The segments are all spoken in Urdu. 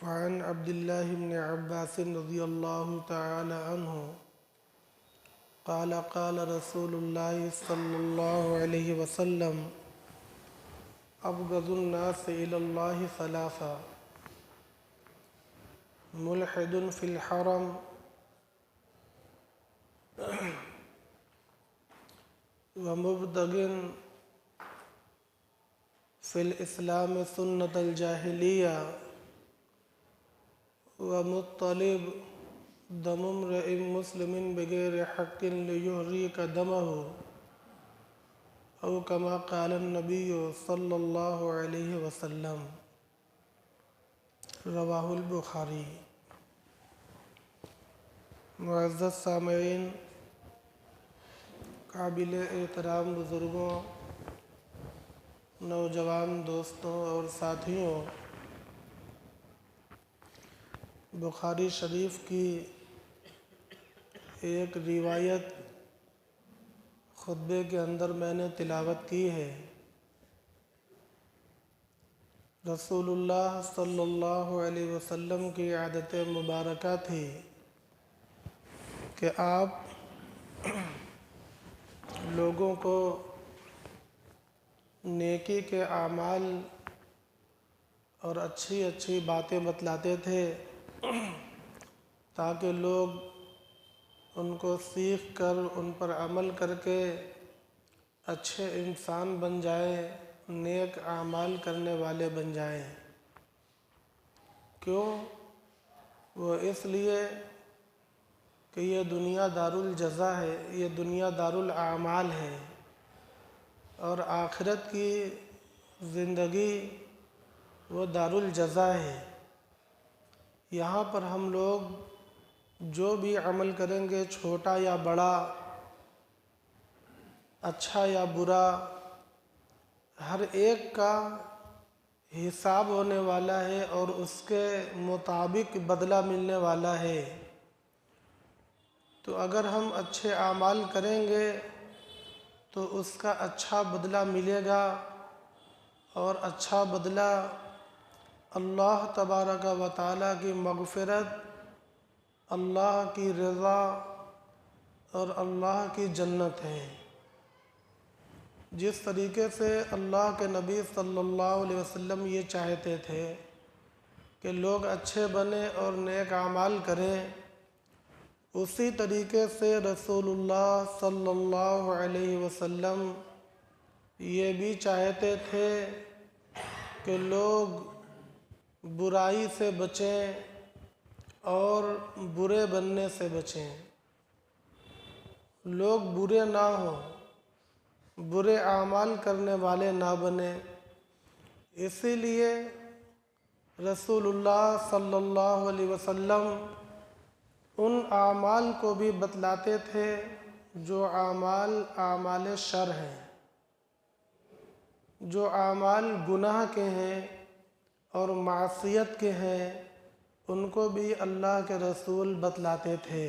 وعن عبد الله بن عباس رضي الله تعالى عنه قال قال رسول الله صلى الله عليه وسلم أبغض الناس إلى الله ثلاثة ملحد في الحرم ومبتغ في الإسلام سنة الجاهلية ومطلب دم امرئ مسلم بغير حق ليهريك دمه أو كما قال النبي صلى الله عليه وسلم رواہ البخاری۔ معزز سامعین، قابل احترام بزرگوں، نوجوان دوستوں اور ساتھیوں، بخاری شریف کی ایک روایت خطبے کے اندر میں نے تلاوت کی ہے۔ رسول اللہ صلی اللہ علیہ وسلم کی عادت مبارکہ تھی کہ آپ لوگوں کو نیکی کے اعمال اور اچھی اچھی باتیں بتلاتے تھے تاکہ لوگ ان کو سیکھ کر ان پر عمل کر کے اچھے انسان بن جائیں، نیک اعمال کرنے والے بن جائیں۔ کیوں؟ وہ اس لیے کہ یہ دنیا دارالجزا ہے، یہ دنیا دارالاعمال ہے، اور آخرت کی زندگی وہ دارالجزا ہے۔ یہاں پر ہم لوگ جو بھی عمل کریں گے، چھوٹا یا بڑا، اچھا یا برا، ہر ایک کا حساب ہونے والا ہے اور اس کے مطابق بدلہ ملنے والا ہے۔ تو اگر ہم اچھے اعمال کریں گے تو اس کا اچھا بدلہ ملے گا، اور اچھا بدلہ اللہ تبارک و تعالیٰ کی مغفرت، اللہ کی رضا اور اللہ کی جنت ہے۔ جس طریقے سے اللہ کے نبی صلی اللہ علیہ وسلم یہ چاہتے تھے کہ لوگ اچھے بنیں اور نیک اعمال کریں، اسی طریقے سے رسول اللہ صلی اللہ علیہ وسلم یہ بھی چاہتے تھے کہ لوگ برائی سے بچیں اور برے بننے سے بچیں، لوگ برے نہ ہوں، برے اعمال کرنے والے نہ بنیں۔ اسی لیے رسول اللہ صلی اللہ علیہ وسلم ان اعمال کو بھی بتلاتے تھے جو اعمال شر ہیں، جو اعمال گناہ کے ہیں اور معصیت کے ہیں، ان کو بھی اللہ کے رسول بتلاتے تھے۔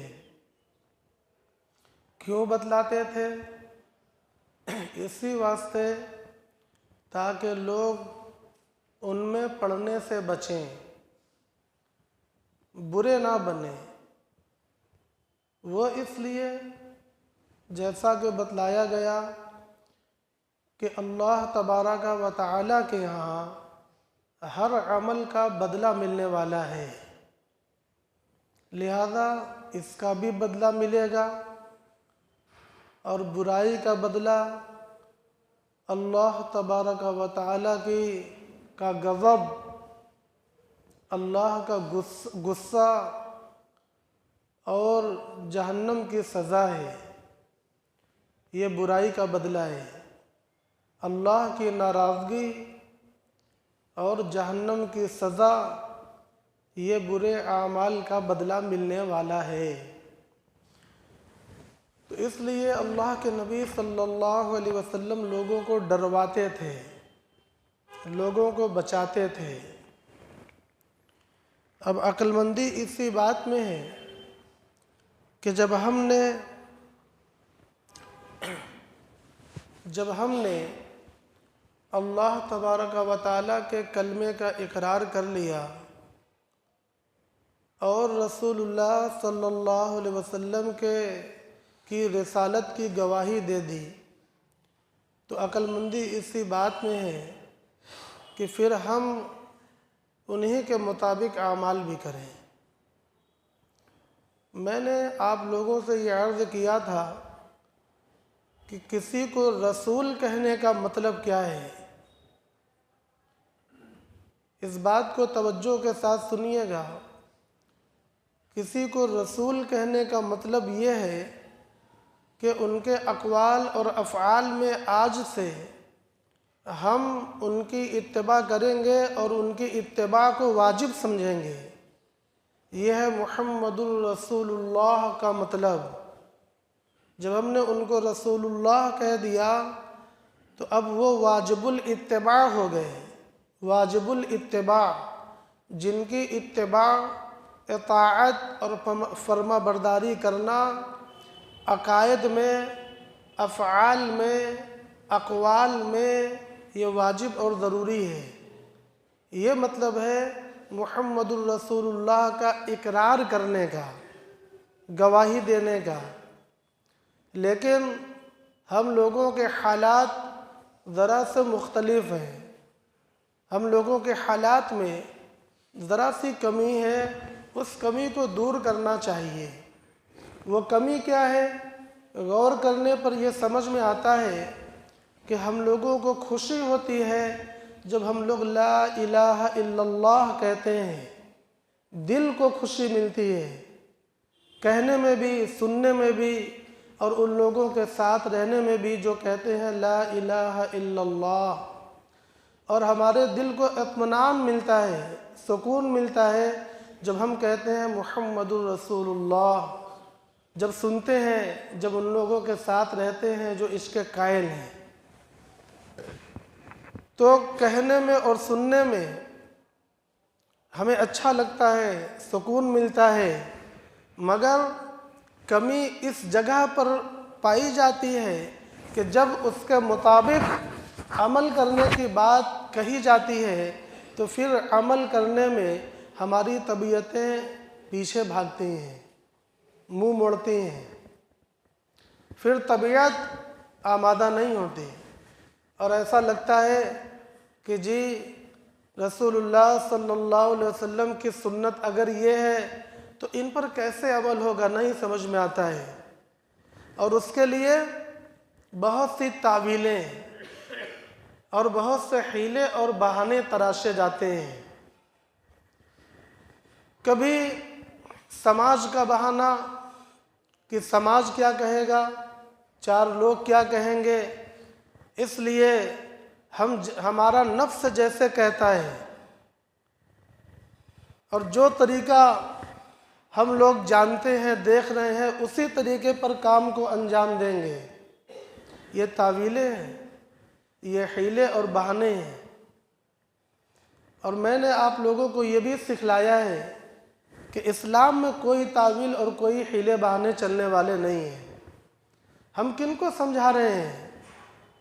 کیوں بتلاتے تھے؟ اسی واسطے تاکہ لوگ ان میں پڑنے سے بچیں، برے نہ بنیں۔ وہ اس لیے جیسا کہ بتلایا گیا کہ اللہ تبارک و تعالیٰ کے یہاں ہر عمل کا بدلہ ملنے والا ہے، لہذا اس کا بھی بدلہ ملے گا، اور برائی کا بدلہ اللہ تبارک و تعالیٰ کا غضب، اللہ کا غصہ اور جہنم کی سزا ہے۔ یہ برائی کا بدلہ ہے، اللہ کی ناراضگی اور جہنم کی سزا، یہ برے اعمال کا بدلہ ملنے والا ہے۔ تو اس لیے اللہ کے نبی صلی اللہ علیہ وسلم لوگوں کو ڈرواتے تھے، لوگوں کو بچاتے تھے۔ اب عقل مندی اسی بات میں ہے کہ جب ہم نے اللہ تبارک و تعالیٰ کے کلمے کا اقرار کر لیا اور رسول اللہ صلی اللہ علیہ وسلم کی رسالت کی گواہی دے دی، تو عقل مندی اسی بات میں ہے کہ پھر ہم انہی کے مطابق اعمال بھی کریں۔ میں نے آپ لوگوں سے یہ عرض کیا تھا کہ کسی کو رسول کہنے کا مطلب کیا ہے۔ اس بات کو توجہ کے ساتھ سنیے گا۔ کسی کو رسول کہنے کا مطلب یہ ہے کہ ان کے اقوال اور افعال میں آج سے ہم ان کی اتباع کریں گے اور ان کی اتباع کو واجب سمجھیں گے۔ یہ ہے محمد الرسول اللہ کا مطلب۔ جب ہم نے ان کو رسول اللہ کہہ دیا تو اب وہ واجب الاتباع ہو گئے۔ واجب الاتباع، جن کی اتباع، اطاعت اور فرما برداری کرنا عقائد میں، افعال میں، اقوال میں یہ واجب اور ضروری ہے۔ یہ مطلب ہے محمد الرسول اللہ کا اقرار کرنے کا، گواہی دینے کا۔ لیکن ہم لوگوں کے حالات ذرا سے مختلف ہیں۔ ہم لوگوں کے حالات میں ذرا سی کمی ہے، اس کمی کو دور کرنا چاہیے۔ وہ کمی کیا ہے؟ غور کرنے پر یہ سمجھ میں آتا ہے کہ ہم لوگوں کو خوشی ہوتی ہے جب ہم لوگ لا الہ الا اللہ کہتے ہیں، دل کو خوشی ملتی ہے، کہنے میں بھی، سننے میں بھی، اور ان لوگوں کے ساتھ رہنے میں بھی جو کہتے ہیں لا الہ الا اللہ، اور ہمارے دل کو اطمینان ملتا ہے، سکون ملتا ہے جب ہم کہتے ہیں محمد الرسول اللہ، جب سنتے ہیں، جب ان لوگوں کے ساتھ رہتے ہیں جو عشق قائل ہیں۔ تو کہنے میں اور سننے میں ہمیں اچھا لگتا ہے، سکون ملتا ہے، مگر کمی اس جگہ پر پائی جاتی ہے کہ جب اس کے مطابق عمل کرنے کی بات کہی جاتی ہے تو پھر عمل کرنے میں ہماری طبیعتیں پیچھے بھاگتی ہیں، منہ موڑتی ہیں، پھر طبیعت آمادہ نہیں ہوتی، اور ایسا لگتا ہے کہ جی رسول اللہ صلی اللہ علیہ وسلم کی سنت اگر یہ ہے تو ان پر کیسے عمل ہوگا، نہیں سمجھ میں آتا ہے، اور اس کے لیے بہت سی تعویلیں اور بہت سے حیلے اور بہانے تراشے جاتے ہیں۔ کبھی سماج کا بہانہ کہ سماج کیا کہے گا، چار لوگ کیا کہیں گے، اس لیے ہمارا نفس جیسے کہتا ہے اور جو طریقہ ہم لوگ جانتے ہیں، دیکھ رہے ہیں، اسی طریقے پر کام کو انجام دیں گے۔ یہ تعویلیں ہیں، یہ حیلے اور بہانے ہیں، اور میں نے آپ لوگوں کو یہ بھی سکھلایا ہے کہ اسلام میں کوئی تعویل اور کوئی حیلے بہانے چلنے والے نہیں ہیں۔ ہم کن کو سمجھا رہے ہیں؟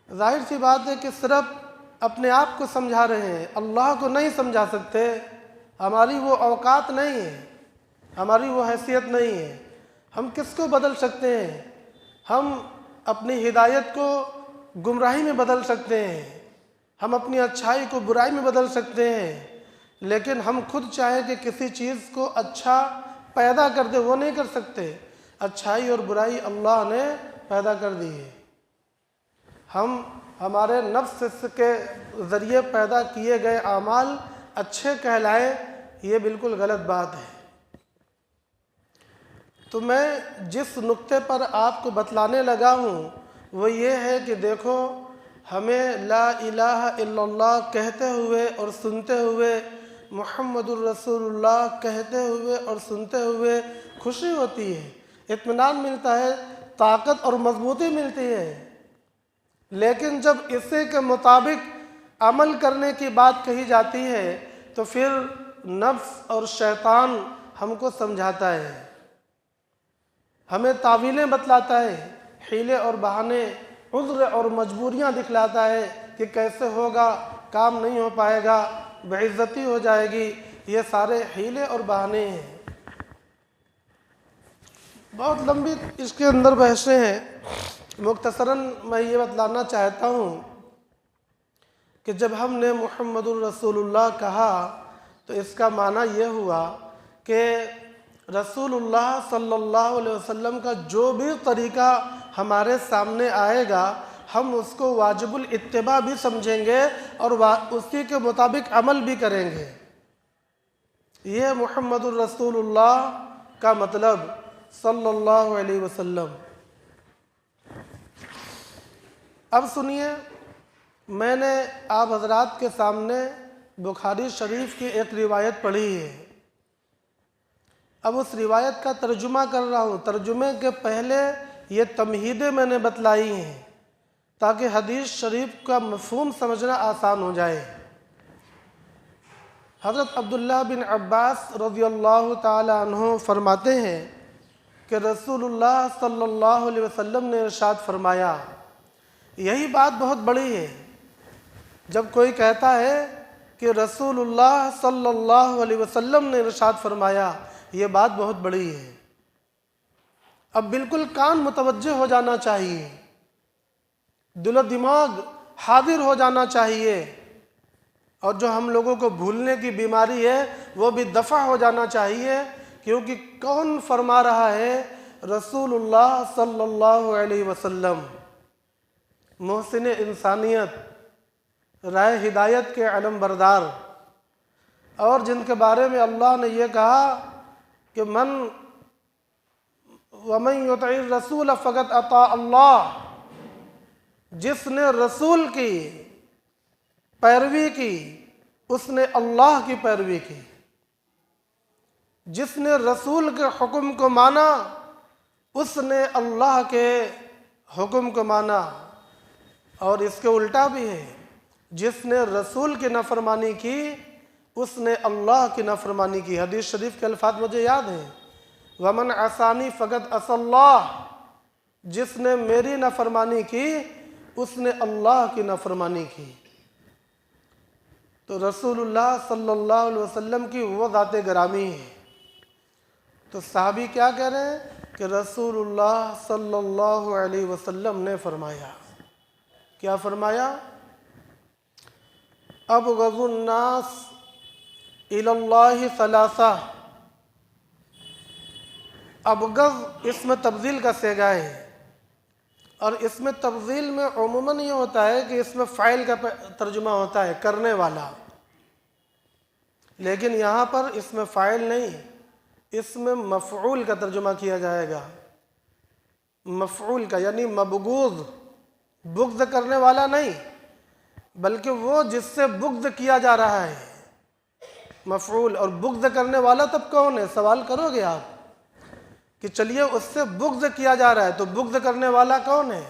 ظاہر سی بات ہے کہ صرف اپنے آپ کو سمجھا رہے ہیں، اللہ کو نہیں سمجھا سکتے۔ ہماری وہ اوقات نہیں ہے، ہماری وہ حیثیت نہیں ہے۔ ہم کس کو بدل سکتے ہیں؟ ہم اپنی ہدایت کو گمراہی میں بدل سکتے ہیں، ہم اپنی اچھائی کو برائی میں بدل سکتے ہیں، لیکن ہم خود چاہیں کہ کسی چیز کو اچھا پیدا کر دے، وہ نہیں کر سکتے۔ اچھائی اور برائی اللہ نے پیدا کر دی ہے۔ ہم ہمارے نفس کے ذریعے پیدا کیے گئے اعمال اچھے کہلائے، یہ بالکل غلط بات ہے۔ تو میں جس نقطے پر آپ کو بتلانے لگا ہوں وہ یہ ہے کہ دیکھو، ہمیں لا الہ الا اللہ کہتے ہوئے اور سنتے ہوئے، محمد الرسول اللہ کہتے ہوئے اور سنتے ہوئے خوشی ہوتی ہے، اطمینان ملتا ہے، طاقت اور مضبوطی ملتی ہے، لیکن جب اسی کے مطابق عمل کرنے کی بات کہی جاتی ہے تو پھر نفس اور شیطان ہم کو سمجھاتا ہے، ہمیں تعویلیں بتلاتا ہے، حیلے اور بہانے، عذر اور مجبوریاں دکھلاتا ہے کہ کیسے ہوگا، کام نہیں ہو پائے گا، بے عزتی ہو جائے گی۔ یہ سارے حیلے اور بہانے ہیں۔ بہت لمبی اس کے اندر بحثیں ہیں، مختصراً میں یہ بتلانا چاہتا ہوں کہ جب ہم نے محمد الرسول اللہ کہا تو اس کا معنی یہ ہوا کہ رسول اللہ صلی اللہ علیہ وسلم کا جو بھی طریقہ ہمارے سامنے آئے گا ہم اس کو واجب الاتباع بھی سمجھیں گے اور اسی کے مطابق عمل بھی کریں گے۔ یہ محمد الرسول اللہ کا مطلب صلی اللہ علیہ وسلم۔ اب سنیے، میں نے آپ حضرات کے سامنے بخاری شریف کی ایک روایت پڑھی ہے، اب اس روایت کا ترجمہ کر رہا ہوں۔ ترجمے کے پہلے یہ تمہیدیں میں نے بتلائی ہیں تاکہ حدیث شریف کا مفہوم سمجھنا آسان ہو جائے۔ حضرت عبداللہ بن عباس رضی اللہ تعالی عنہ فرماتے ہیں کہ رسول اللہ صلی اللہ علیہ وسلم نے ارشاد فرمایا، یہی بات بہت بڑی ہے جب کوئی کہتا ہے کہ رسول اللہ صلی اللہ علیہ وسلم نے ارشاد فرمایا، یہ بات بہت بڑی ہے۔ اب بالکل کان متوجہ ہو جانا چاہیے، دل و دماغ حاضر ہو جانا چاہیے، اور جو ہم لوگوں کو بھولنے کی بیماری ہے وہ بھی دفع ہو جانا چاہیے، کیونکہ کون فرما رہا ہے؟ رسول اللہ صلی اللہ علیہ وسلم، محسن انسانیت، رائے ہدایت کے علم بردار، اور جن کے بارے میں اللہ نے یہ کہا کہ وَمَن يُطِعِ الرَّسُولَ فَقَدْ أَطَاعَ اللَّهَ، جس نے رسول کی پیروی کی اس نے اللہ کی پیروی کی، جس نے رسول کے حکم کو مانا اس نے اللہ کے حکم کو مانا، اور اس کے الٹا بھی ہے، جس نے رسول کی نافرمانی کی اس نے اللہ کی نافرمانی کی۔ حدیث شریف کے الفاظ مجھے یاد ہیں، وَمَنْ عَصَانِي فَقَدْ عَصَى اللَّهَ، جس نے میری نافرمانی کی اس نے اللہ کی نافرمانی کی۔ تو رسول اللہ صلی اللہ علیہ وسلم کی وہ ذات گرامی ہے۔ تو صحابی کیا کہہ رہے ہیں کہ رسول اللہ صلی اللہ علیہ وسلم نے فرمایا، کیا فرمایا؟ ابغض الناس الی اللہ ثلاثہ۔ ابغض اس میں تبذیل کا صیغہ ہے، اور اس میں تبذیل میں عموماً یہ ہوتا ہے کہ اس میں فاعل کا ترجمہ ہوتا ہے، کرنے والا، لیکن یہاں پر اس میں فاعل نہیں، اس میں مفعول کا ترجمہ کیا جائے گا، مفعول کا، یعنی مبغوض، بغض کرنے والا نہیں بلکہ وہ جس سے بغض کیا جا رہا ہے، مفعول۔ اور بغض کرنے والا تب کون ہے؟ سوال کرو گے آپ کہ چلیے اس سے بغض کیا جا رہا ہے تو بغض کرنے والا کون ہے؟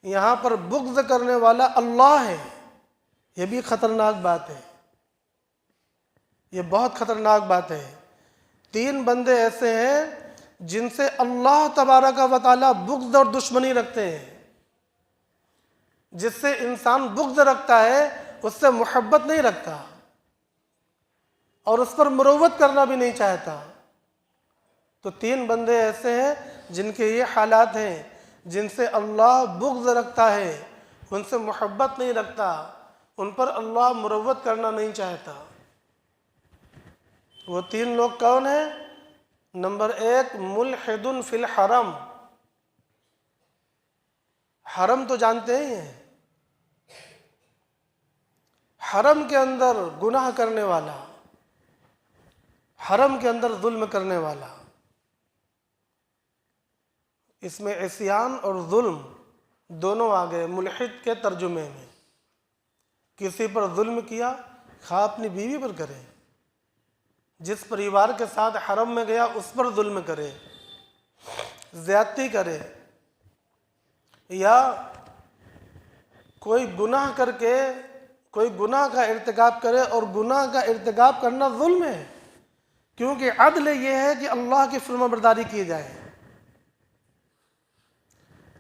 یہاں پر بغض کرنے والا اللہ ہے۔ یہ بھی خطرناک بات ہے، یہ بہت خطرناک بات ہے۔ تین بندے ایسے ہیں جن سے اللہ تبارک و تعالیٰ بغض اور دشمنی رکھتے ہیں۔ جس سے انسان بغض رکھتا ہے اس سے محبت نہیں رکھتا، اور اس پر مروت کرنا بھی نہیں چاہتا۔ تو تین بندے ایسے ہیں جن کے یہ حالات ہیں، جن سے اللہ بغض رکھتا ہے، ان سے محبت نہیں رکھتا، ان پر اللہ مروت کرنا نہیں چاہتا۔ وہ تین لوگ کون ہیں؟ نمبر ایک، ملحد فی الحرم، حرم تو جانتے ہی ہیں، حرم کے اندر گناہ کرنے والا، حرم کے اندر ظلم کرنے والا۔ اس میں عصیان اور ظلم دونوں آ گئے ملحد کے ترجمے میں۔ کسی پر ظلم کیا، خواہ اپنی بیوی پر کرے، جس پریوار کے ساتھ حرم میں گیا اس پر ظلم کرے، زیادتی کرے، یا کوئی گناہ کر کے کوئی گناہ کا ارتکاب کرے، اور گناہ کا ارتکاب کرنا ظلم ہے، کیونکہ عدل یہ ہے کہ اللہ کی فرما برداری کی جائے۔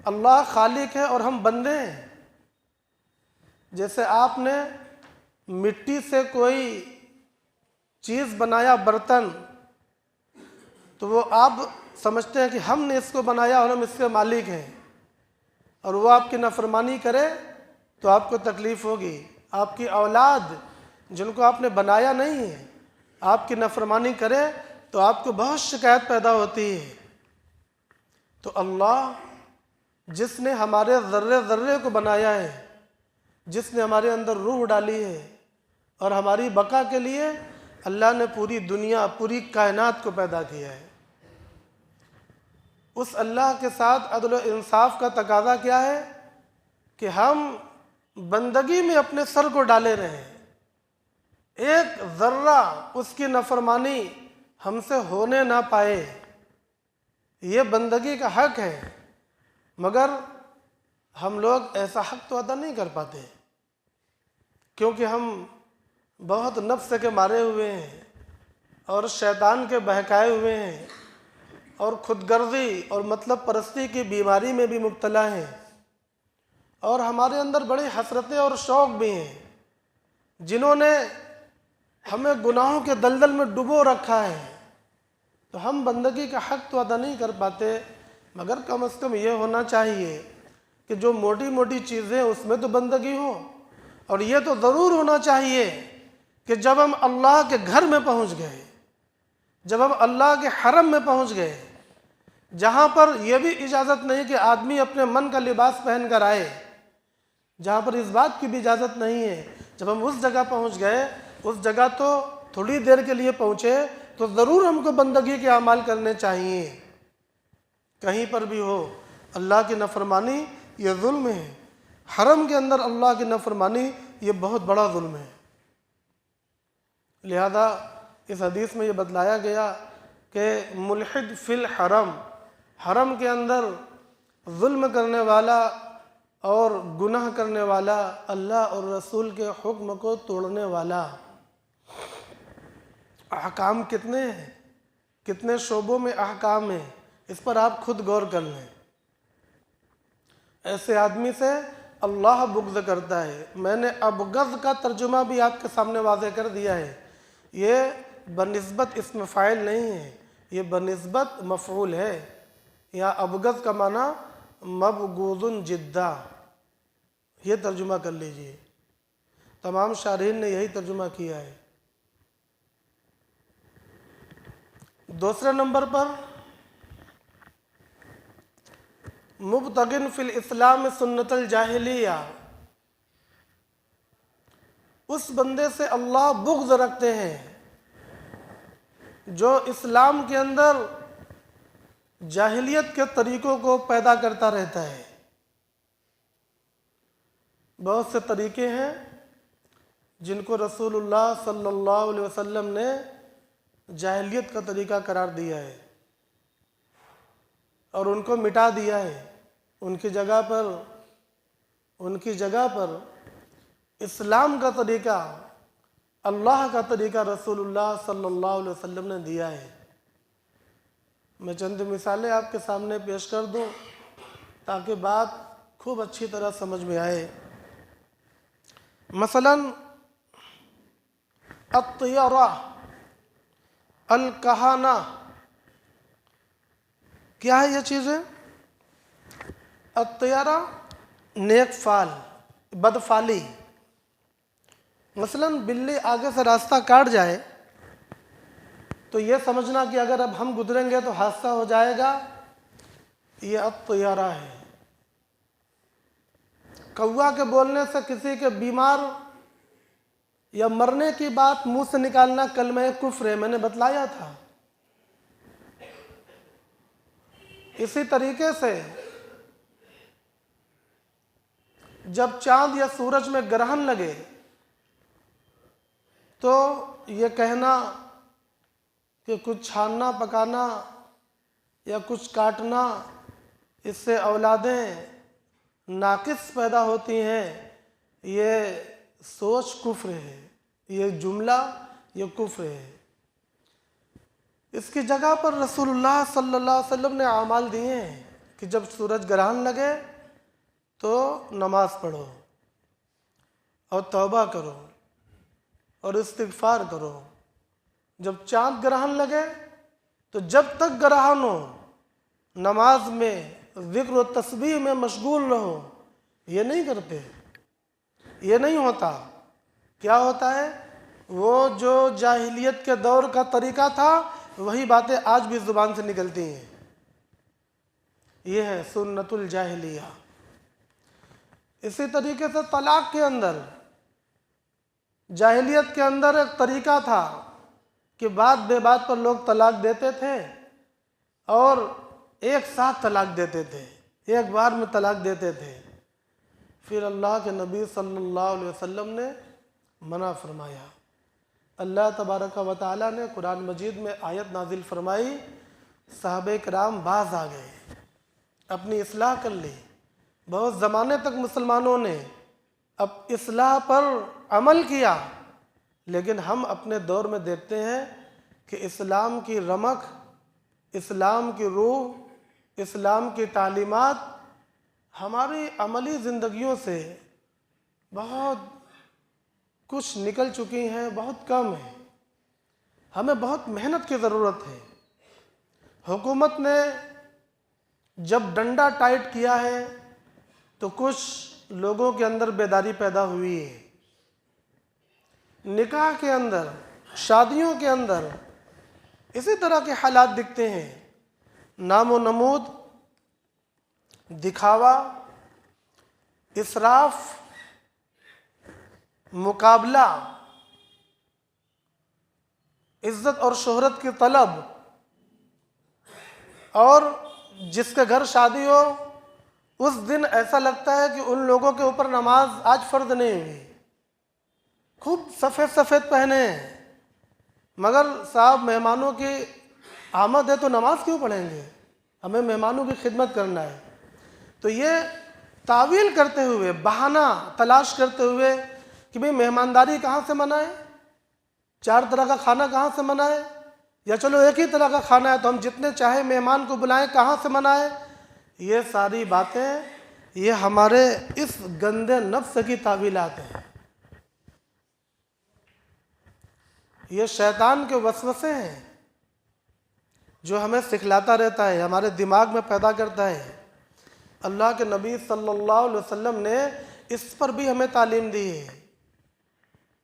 اللہ خالق ہے اور ہم بندے ہیں۔ جیسے آپ نے مٹی سے کوئی چیز بنایا، برتن، تو وہ آپ سمجھتے ہیں کہ ہم نے اس کو بنایا اور ہم اس کے مالک ہیں، اور وہ آپ کی نافرمانی کرے تو آپ کو تکلیف ہوگی۔ آپ کی اولاد جن کو آپ نے بنایا نہیں ہے آپ کی نافرمانی کرے تو آپ کو بہت شکایت پیدا ہوتی ہے۔ تو اللہ جس نے ہمارے ذرے ذرے کو بنایا ہے، جس نے ہمارے اندر روح ڈالی ہے، اور ہماری بقا کے لیے اللہ نے پوری دنیا، پوری کائنات کو پیدا کیا ہے، اس اللہ کے ساتھ عدل و انصاف کا تقاضا کیا ہے کہ ہم بندگی میں اپنے سر کو ڈالے رہیں، ایک ذرہ اس کی نافرمانی ہم سے ہونے نہ پائے۔ یہ بندگی کا حق ہے، مگر ہم لوگ ایسا حق تو ادا نہیں کر پاتے، کیونکہ ہم بہت نفس کے مارے ہوئے ہیں اور شیطان کے بہکائے ہوئے ہیں اور خود غرضی اور مطلب پرستی کی بیماری میں بھی مبتلا ہیں، اور ہمارے اندر بڑی حسرتیں اور شوق بھی ہیں جنہوں نے ہمیں گناہوں کے دلدل میں ڈبو رکھا ہے۔ تو ہم بندگی کا حق تو ادا نہیں کر پاتے، مگر کم از کم یہ ہونا چاہیے کہ جو موٹی موٹی چیزیں اس میں تو بندگی ہو، اور یہ تو ضرور ہونا چاہیے کہ جب ہم اللہ کے گھر میں پہنچ گئے، جب ہم اللہ کے حرم میں پہنچ گئے، جہاں پر یہ بھی اجازت نہیں کہ آدمی اپنے من کا لباس پہن کر آئے، جہاں پر اس بات کی بھی اجازت نہیں ہے، جب ہم اس جگہ پہنچ گئے، اس جگہ تو تھوڑی دیر کے لیے پہنچے تو ضرور ہم کو بندگی کے اعمال کرنے چاہیے۔ کہیں پر بھی ہو اللہ کی نافرمانی یہ ظلم ہے، حرم کے اندر اللہ کی نافرمانی یہ بہت بڑا ظلم ہے۔ لہذا اس حدیث میں یہ بتلایا گیا کہ ملحد فی الحرم، حرم کے اندر ظلم کرنے والا اور گناہ کرنے والا، اللہ اور رسول کے حکم کو توڑنے والا۔ احکام کتنے ہیں، کتنے شعبوں میں احکام ہیں، اس پر آپ خود غور کر لیں۔ ایسے آدمی سے اللہ بغض کرتا ہے۔ میں نے ابغض کا ترجمہ بھی آپ کے سامنے واضح کر دیا ہے، یہ بنسبت اسم فاعل نہیں ہے، یہ بنسبت مفعول ہے۔ یا ابغض کا معنی مبغوض جدا، یہ ترجمہ کر لیجئے، تمام شارحین نے یہی ترجمہ کیا ہے۔ دوسرے نمبر پر مبتغن فی الاسلام سنت الجاہلیہ، اس بندے سے اللہ بغض رکھتے ہیں جو اسلام کے اندر جاہلیت کے طریقوں کو پیدا کرتا رہتا ہے۔ بہت سے طریقے ہیں جن کو رسول اللہ صلی اللہ علیہ وسلم نے جاہلیت کا طریقہ قرار دیا ہے اور ان کو مٹا دیا ہے، ان کی جگہ پر اسلام کا طریقہ، اللہ کا طریقہ رسول اللہ صلی اللہ علیہ وسلم نے دیا ہے۔ میں چند مثالیں آپ کے سامنے پیش کر دوں تاکہ بات خوب اچھی طرح سمجھ میں آئے۔ مثلا الطیرہ، الکہانہ، کیا ہے یہ چیزیں؟ الطیرہ نیک فال، بدفالی۔ مثلا بلی آگے سے راستہ کاٹ جائے تو یہ سمجھنا کہ اگر اب ہم گزریں گے تو حادثہ ہو جائے گا، یہ الطیرہ ہے۔ کوا کے بولنے سے کسی کے بیمار یا مرنے کی بات منہ سے نکالنا کلمہ کفر ہے، میں نے بتلایا تھا۔ اسی طریقے سے جب چاند یا سورج میں گرہن لگے تو یہ کہنا کہ کچھ چھاننا پکانا یا کچھ کاٹنا، اس سے اولادیں ناقص پیدا ہوتی ہیں، یہ سوچ کفر ہے، یہ جملہ یہ کفر ہے۔ اس کی جگہ پر رسول اللہ صلی اللہ علیہ وسلم نے اعمال دیے ہیں کہ جب سورج گرہن لگے تو نماز پڑھو اور توبہ کرو اور استغفار کرو۔ جب چاند گرہن لگے تو جب تک گرہنو نماز میں ذکر و تسبیح میں مشغول رہو، یہ نہیں کرتے، یہ نہیں ہوتا۔ کیا ہوتا ہے؟ وہ جو جاہلیت کے دور کا طریقہ تھا وہی باتیں آج بھی زبان سے نکلتی ہیں۔ یہ ہے سنت الجاہلیہ۔ اسی طریقے سے طلاق کے اندر، جاہلیت کے اندر ایک طریقہ تھا کہ بات بے بات پر لوگ طلاق دیتے تھے اور ایک ساتھ طلاق دیتے تھے، ایک بار میں طلاق دیتے تھے۔ پھر اللہ کے نبی صلی اللہ علیہ وسلم نے منع فرمایا۔ اللہ تبارک و تعالیٰ نے قرآن مجید میں آیت نازل فرمائی، صحابہ کرام باز آ گئے، اپنی اصلاح کر لی۔ بہت زمانے تک مسلمانوں نے اب اصلاح پر عمل کیا، لیکن ہم اپنے دور میں دیکھتے ہیں کہ اسلام کی رمق، اسلام کی روح، اسلام کی تعلیمات ہماری عملی زندگیوں سے بہت کچھ نکل چکی ہیں، بہت کم ہے۔ ہمیں بہت محنت کی ضرورت ہے۔ حکومت نے جب ڈنڈا ٹائٹ کیا ہے تو کچھ لوگوں کے اندر بیداری پیدا ہوئی ہے۔ نکاح کے اندر، شادیوں کے اندر اسی طرح کے حالات دکھتے ہیں۔ نام و نمود، دکھاوا، اسراف، مقابلہ، عزت اور شہرت کی طلب، اور جس کے گھر شادی ہو اس دن ایسا لگتا ہے کہ ان لوگوں کے اوپر نماز آج فرض نہیں ہوئی۔ خوب سفید سفید پہنے ہیں، مگر صاحب مہمانوں کی آمد ہے تو نماز کیوں پڑھیں گے؟ ہمیں مہمانوں کی خدمت کرنا ہے۔ تو یہ تعویل کرتے ہوئے، بہانہ تلاش کرتے ہوئے کہ بھئی مہمانداری کہاں سے منائے، 4 طرح کا کھانا کہاں سے منائے، یا چلو ایک ہی طرح کا کھانا ہے تو ہم جتنے چاہے مہمان کو بلائیں، کہاں سے منائے۔ یہ ساری باتیں یہ ہمارے اس گندے نفس کی تعویلات ہیں، یہ شیطان کے وسوسے ہیں جو ہمیں سکھلاتا رہتا ہے، ہمارے دماغ میں پیدا کرتا ہے۔ اللہ کے نبی صلی اللہ علیہ وسلم نے اس پر بھی ہمیں تعلیم دی ہے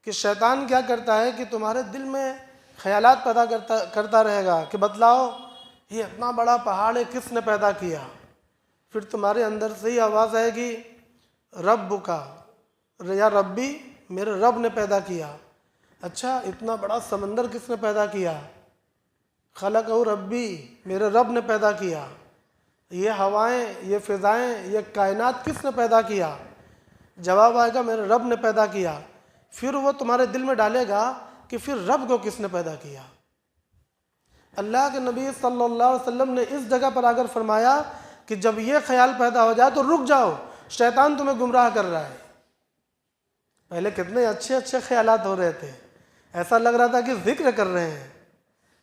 کہ شیطان کیا کرتا ہے کہ تمہارے دل میں خیالات پیدا کرتا رہے گا کہ بتلاؤ یہ اتنا بڑا پہاڑ ہے، کس نے پیدا کیا؟ پھر تمہارے اندر سے ہی آواز آئے گی رب کا، یا ربی، میرے رب نے پیدا کیا۔ اچھا اتنا بڑا سمندر کس نے پیدا کیا؟ خلقہ ربی، میرے رب نے پیدا کیا۔ یہ ہوائیں، یہ فضائیں، یہ کائنات کس نے پیدا کیا؟ جواب آئے گا میرے رب نے پیدا کیا۔ پھر وہ تمہارے دل میں ڈالے گا کہ پھر رب کو کس نے پیدا کیا؟ اللہ کے نبی صلی اللہ علیہ وسلم نے اس جگہ پر اگر فرمایا کہ جب یہ خیال پیدا ہو جائے تو رک جاؤ، شیطان تمہیں گمراہ کر رہا ہے۔ پہلے کتنے اچھے اچھے خیالات ہو رہے تھے، ایسا لگ رہا تھا کہ ذکر کر رہے ہیں،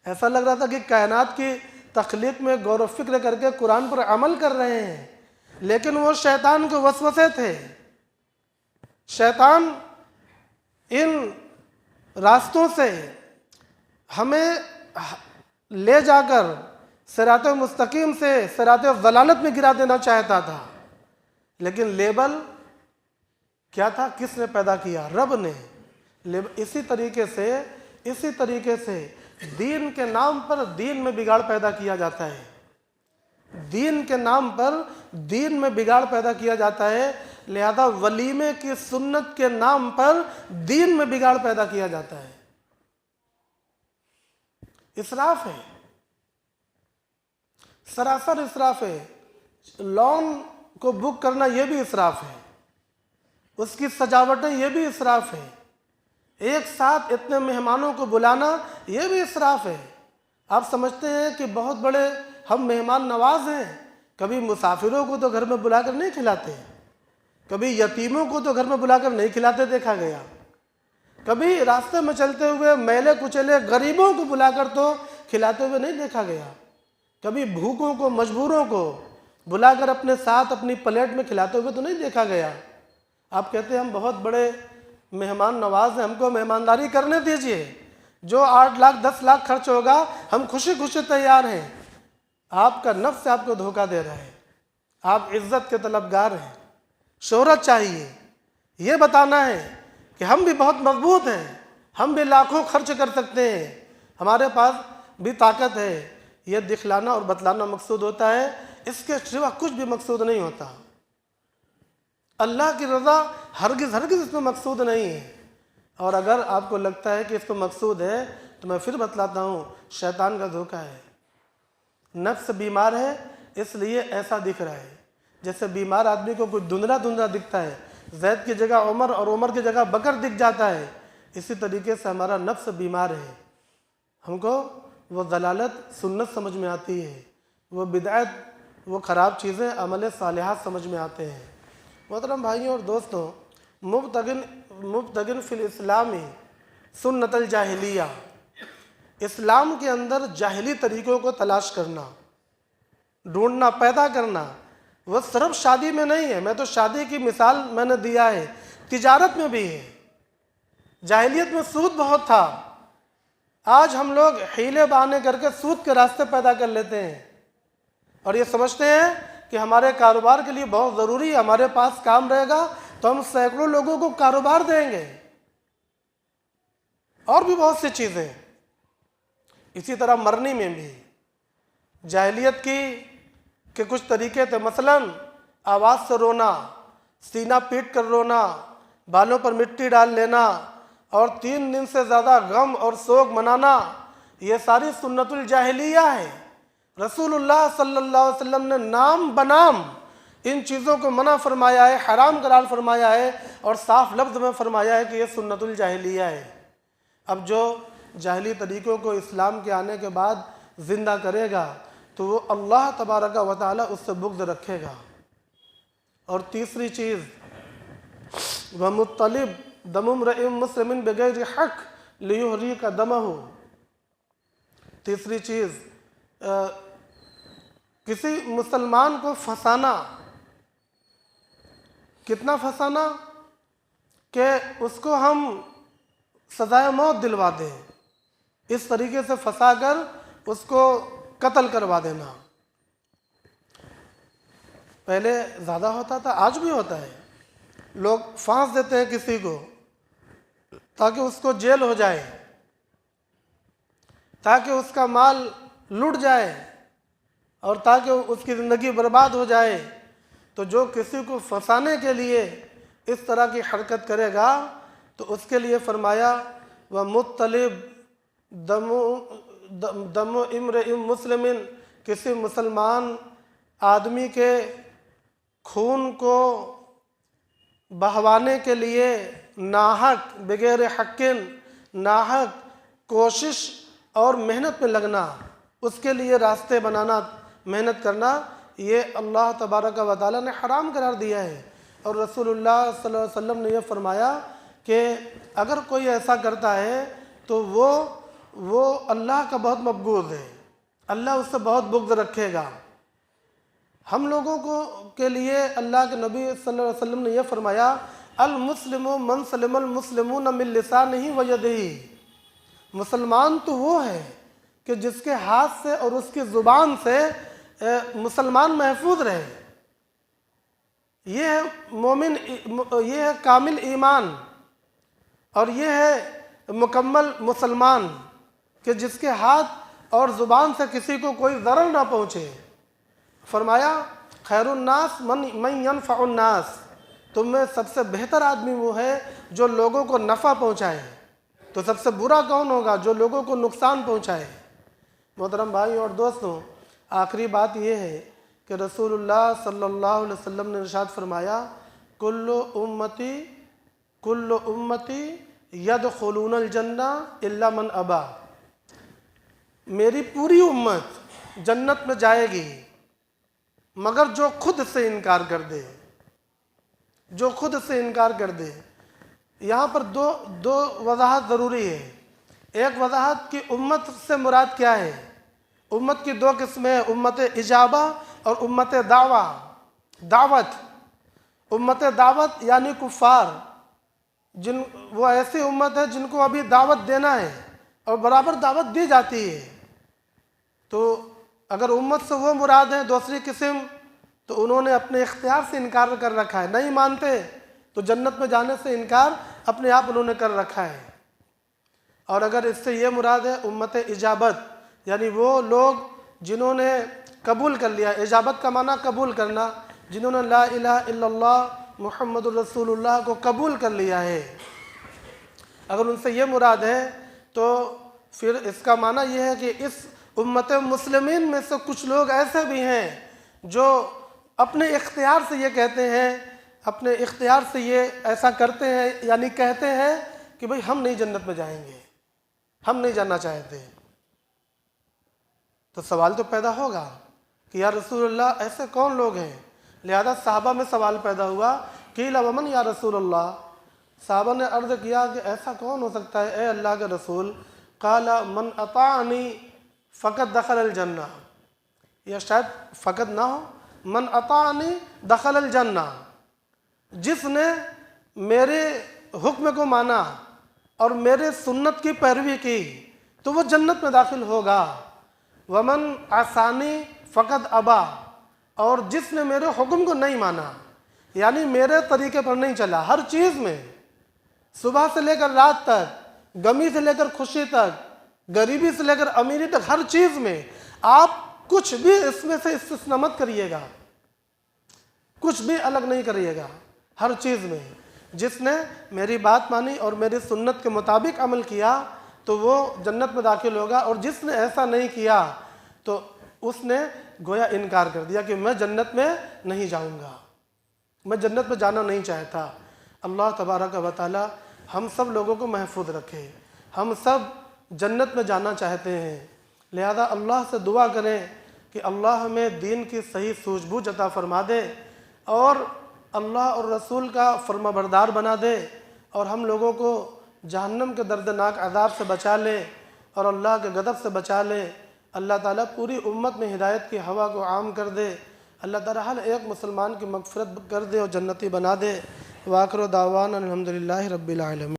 ایسا لگ رہا تھا کہ کائنات کی تخلیق میں غور و فکر کر کے قرآن پر عمل کر رہے ہیں، لیکن وہ شیطان کے وسوسے تھے۔ شیطان ان راستوں سے ہمیں لے جا کر صراط مستقیم سے صراط ضلالت میں گرا دینا چاہتا تھا، لیکن لیبل کیا تھا؟ کس نے پیدا کیا؟ رب نے۔ اسی طریقے سے دین کے نام پر دین میں بگاڑ پیدا کیا جاتا ہے، دین کے نام پر دین میں بگاڑ پیدا کیا جاتا ہے، لہذا ولیمے کی سنت کے نام پر دین میں بگاڑ پیدا کیا جاتا ہے۔ اسراف ہے، سراسر اسراف ہے۔ لون کو بک کرنا یہ بھی اسراف ہے، اس کی سجاوٹیں یہ بھی اسراف ہے، ایک ساتھ اتنے مہمانوں کو بلانا یہ بھی اسراف ہے۔ آپ سمجھتے ہیں کہ بہت بڑے ہم مہمان نواز ہیں، کبھی مسافروں کو تو گھر میں بلا کر نہیں کھلاتے، کبھی یتیموں کو تو گھر میں بلا کر نہیں کھلاتے دیکھا گیا، کبھی راستے میں چلتے ہوئے میلے کچلے غریبوں کو بلا کر تو کھلاتے ہوئے نہیں دیکھا گیا، کبھی بھوکوں کو، مجبوروں کو بلا کر اپنے ساتھ اپنی پلیٹ میں کھلاتے ہوئے تو نہیں دیکھا گیا۔ آپ کہتے ہیں ہم بہت بڑے مہمان نواز ہیں، ہم کو مہمانداری کرنے دیجئے، جو 8 لاکھ 10 لاکھ خرچ ہوگا ہم خوشی خوشی تیار ہیں۔ آپ کا نفس آپ کو دھوکہ دے رہا ہے۔ آپ عزت کے طلبگار ہیں، شہرت چاہیے، یہ بتانا ہے کہ ہم بھی بہت مضبوط ہیں، ہم بھی لاکھوں خرچ کر سکتے ہیں، ہمارے پاس بھی طاقت ہے، یہ دکھلانا اور بتلانا مقصود ہوتا ہے، اس کے سوا کچھ بھی مقصود نہیں ہوتا۔ اللہ کی رضا ہرگز اس میں مقصود نہیں ہے۔ اور اگر آپ کو لگتا ہے کہ اس کو مقصود ہے تو میں پھر بتلاتا ہوں، شیطان کا دھوکہ ہے۔ نفس بیمار ہے اس لیے ایسا دکھ رہا ہے، جیسے بیمار آدمی کو کوئی دھندلا دکھتا ہے، زید کی جگہ عمر اور عمر کی جگہ بکر دکھ جاتا ہے، اسی طریقے سے ہمارا نفس بیمار ہے۔ ہم کو وہ ضلالت سنت سمجھ میں آتی ہے، وہ بدعت، وہ خراب چیزیں عمل صالحات سمجھ میں آتے ہیں۔ محترم بھائیوں اور دوستوں، مبتغن فی الاسلام سنت الجاہلیہ، اسلام کے اندر جاہلی طریقوں کو تلاش کرنا، ڈھونڈنا، پیدا کرنا، وہ صرف شادی میں نہیں ہے۔ میں تو شادی کی مثال میں نے دیا ہے، تجارت میں بھی ہے۔ جاہلیت میں سود بہت تھا، آج ہم لوگ حیلے بہانے کر کے سود کے راستے پیدا کر لیتے ہیں اور یہ سمجھتے ہیں کہ ہمارے کاروبار کے لیے بہت ضروری ہے، ہمارے پاس کام رہے گا تو ہم سینکڑوں لوگوں کو کاروبار دیں گے، اور بھی بہت سی چیزیں۔ اسی طرح مرنی میں بھی جاہلیت کی کہ کچھ طریقے تھے، مثلا آواز سے رونا، سینہ پیٹ کر رونا، بالوں پر مٹی ڈال لینا اور 3 دن سے زیادہ غم اور سوگ منانا، یہ ساری سنت الجاہلیہ ہے۔ رسول اللہ صلی اللہ علیہ وسلم نے نام بنام ان چیزوں کو منع فرمایا ہے، حرام قرار فرمایا ہے اور صاف لفظ میں فرمایا ہے کہ یہ سنت الجاہلیہ ہے۔ اب جو جاہلی طریقوں کو اسلام کے آنے کے بعد زندہ کرے گا تو وہ اللہ تبارک و تعالی اس سے بغض رکھے گا۔ اور تیسری چیز، وَمُطَّلِبْ دَمُ امْرِئٍ مُسْلِمٍ بِغَيْرِ حَقٍّ لِيُحْرِقَ دَمَهُ، تیسری چیز کسی مسلمان کو پھنسانا، کتنا پھنسانا کہ اس کو ہم سزائے موت دلوا دیں، اس طریقے سے پھنسا کر اس کو قتل کروا دینا۔ پہلے زیادہ ہوتا تھا، آج بھی ہوتا ہے، لوگ پھانس دیتے ہیں کسی کو تاکہ اس کو جیل ہو جائے، تاکہ اس کا مال لٹ جائے اور تاکہ اس کی زندگی برباد ہو جائے۔ تو جو کسی کو پھنسانے کے لیے اس طرح کی حرکت کرے گا تو اس کے لیے فرمایا وَمُطَّلِبْ دَمُ امْرِئٍ مُسْلِمٍ، کسی مسلمان آدمی کے خون کو بہوانے کے لیے ناحق، بغیر حق، ناحق کوشش اور محنت میں لگنا، اس کے لیے راستے بنانا، محنت کرنا، یہ اللہ تبارک و تعالیٰ نے حرام قرار دیا ہے۔ اور رسول اللہ صلی اللہ علیہ وسلم نے یہ فرمایا کہ اگر کوئی ایسا کرتا ہے تو وہ اللہ کا بہت مبغوض ہے، اللہ اس سے بہت بغض رکھے گا۔ ہم لوگوں کے لیے اللہ کے نبی صلی اللہ علیہ وسلم نے یہ فرمایا المسلم من سلم المسلمون من لسانہ و یدہ، مسلمان تو وہ ہے کہ جس کے ہاتھ سے اور اس کی زبان سے مسلمان محفوظ رہے۔ یہ ہے مومن، یہ ہے کامل ایمان، اور یہ ہے مکمل مسلمان کہ جس کے ہاتھ اور زبان سے کسی کو کوئی ضرر نہ پہنچے۔ فرمایا خیر الناس من ینفع الناس، تم میں سب سے بہتر آدمی وہ ہے جو لوگوں کو نفع پہنچائے، تو سب سے برا کون ہوگا؟ جو لوگوں کو نقصان پہنچائے۔ محترم بھائی اور دوستوں، آخری بات یہ ہے کہ رسول اللہ صلی اللہ علیہ وسلم نے ارشاد فرمایا کل امتی یدخلون الجنہ الا من ابا، میری پوری امت جنت میں جائے گی مگر جو خود سے انکار کر دے، جو خود سے انکار کر دے۔ یہاں پر دو وضاحت ضروری ہے۔ ایک وضاحت کی امت سے مراد کیا ہے؟ امت کی 2 قسمیں ہیں، امت اجابہ اور امت دعوت۔ امت دعوت یعنی کفار، وہ ایسی امت ہے جن کو ابھی دعوت دینا ہے اور برابر دعوت دی جاتی ہے۔ تو اگر امت سے وہ مراد ہیں دوسری قسم، تو انہوں نے اپنے اختیار سے انکار کر رکھا ہے، نہیں مانتے تو جنت میں جانے سے انکار اپنے آپ انہوں نے کر رکھا ہے۔ اور اگر اس سے یہ مراد ہے امت اجابت، یعنی وہ لوگ جنہوں نے قبول کر لیا، اجابت کا معنی قبول کرنا، جنہوں نے لا الہ الا اللہ محمد الرسول اللہ کو قبول کر لیا ہے، اگر ان سے یہ مراد ہے تو پھر اس کا معنی یہ ہے کہ اس امت مسلمین میں سے کچھ لوگ ایسے بھی ہیں جو اپنے اختیار سے یہ کہتے ہیں، اپنے اختیار سے یہ ایسا کرتے ہیں، یعنی کہتے ہیں کہ بھئی ہم نہیں جنت میں جائیں گے، ہم نہیں جانا چاہتے۔ تو سوال تو پیدا ہوگا کہ یا رسول اللہ ایسے کون لوگ ہیں؟ لہذا صحابہ میں سوال پیدا ہوا قیل ومن یا رسول اللہ، صحابہ نے عرض کیا کہ ایسا کون ہو سکتا ہے اے اللہ کے رسول؟ قال من اطاعنی فقط دخل الجنہ، یا شاید فقط نہ ہو، من اطاعنی دخل الجنہ، جس نے میرے حکم کو مانا اور میرے سنت کی پیروی کی تو وہ جنت میں داخل ہوگا۔ ومن عصانی فقط ابا، اور جس نے میرے حکم کو نہیں مانا، یعنی میرے طریقے پر نہیں چلا، ہر چیز میں، صبح سے لے کر رات تک، غمی سے لے کر خوشی تک، غریبی سے لے کر امیری تک، ہر چیز میں آپ کچھ بھی اس میں سے استثناء مت کریے گا، کچھ بھی الگ نہیں کریے گا، ہر چیز میں جس نے میری بات مانی اور میری سنت کے مطابق عمل کیا تو وہ جنت میں داخل ہوگا، اور جس نے ایسا نہیں کیا تو اس نے گویا انکار کر دیا کہ میں جنت میں نہیں جاؤں گا، میں جنت میں جانا نہیں چاہتا۔ اللہ تبارک و تعالی ہم سب لوگوں کو محفوظ رکھے، ہم سب جنت میں جانا چاہتے ہیں، لہذا اللہ سے دعا کریں کہ اللہ ہمیں دین کی صحیح سوجھ بوجھ عطا فرما دے اور اللہ اور رسول کا فرما بردار بنا دے، اور ہم لوگوں کو جہنم کے دردناک عذاب سے بچا لے اور اللہ کے غضب سے بچا لے۔ اللہ تعالیٰ پوری امت میں ہدایت کی ہوا کو عام کر دے، اللہ تعالیٰ ہر ایک مسلمان کی مغفرت کر دے اور جنتی بنا دے۔ وآخر دعوانا الحمدللہ رب العالمین۔